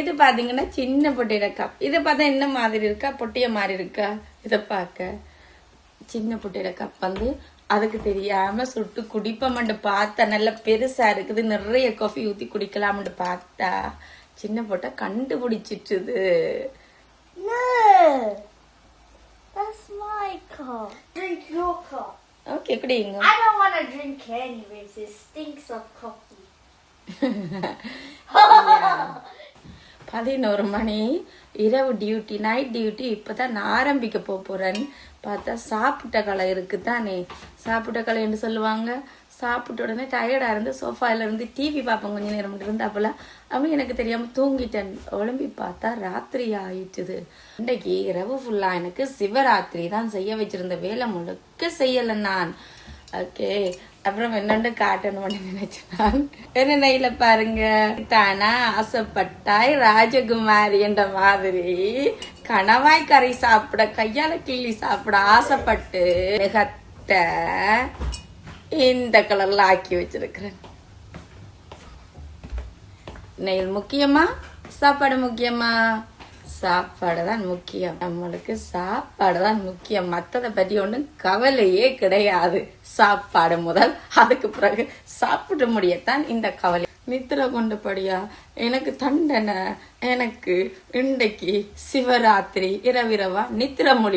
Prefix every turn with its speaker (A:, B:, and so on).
A: இது பாத்தீங்கன்னா சின்ன பொட்டியோட கப். இதை பார்த்தா என்ன மாதிரி இருக்கா, பொட்டிய மாதிரி இருக்கா? இதை பார்க்க சின்ன பொட்டியோட கப் வந்து அதுக்கு தெரியாம சுட்டு குடிப்போம்னு பார்த்தா நல்லா பெருசா இருக்குது, நிறைய காஃபி ஊத்தி குடிக்கலாம்னு பார்த்தா சின்ன பொட்டை கண்டுபிடிச்சிட்டுது.
B: That's my cup. Drink your cup.
A: Okay, குடிங்க.
B: I don't want to drink anyways. It stinks of coffee.
A: 11 மணி இரவு டியூட்டி, நைட் டியூட்டி. இப்பதான் நான் ஆரம்பிக்க போறேன்னு பார்த்தா சாப்பிட்ட கலை இருக்குதானே. சாப்பிட்ட கலைன்னு சொல்லுவாங்க. சாப்பிட்ட உடனே டயர்டா இருந்து சோஃபால இருந்து டிவி பார்ப்பேன் கொஞ்ச நேரம் இருந்தாப்புல. அவன் எனக்கு தெரியாம தூங்கிட்டேன். ஒளிம்பி பார்த்தா ராத்திரி ஆயிட்டுது. இன்றைக்கு இரவு ஃபுல்லா எனக்கு சிவராத்திரி தான் செய்ய வச்சிருந்த வேலை முழுக்க செய்யல நான். ஓகே, அப்புறம் என்னண்டு காட்டணும்னு நினைச்சேன். என்ன நெய்ல பாருங்க, தானா ஆசைப்பட்டாய் ராஜகுமாரி என்ற மாதிரி கணவாய் கறி சாப்பிட, கையால கிள்ளி சாப்பிட ஆசைப்பட்டு இந்த கலர்ல ஆக்கி வச்சிருக்கிறேன். நெயில் முக்கியமா, சாப்பாடு முக்கியமா? சாப்பாடு தான் முக்கியம். நம்மளுக்கு சாப்பாடு தான் முக்கியம். மற்றதை பற்றி ஒன்றும் கவலையே கிடையாது. சாப்பாடு முதல், அதுக்கு பிறகு சாப்பிட முடியத்தான் இந்த கவலை. நித்திர கொண்டபடியா எனக்கு தண்டனை. எனக்கு இன்றைக்கு சிவராத்திரி இரவிரவா நித்திர முடி.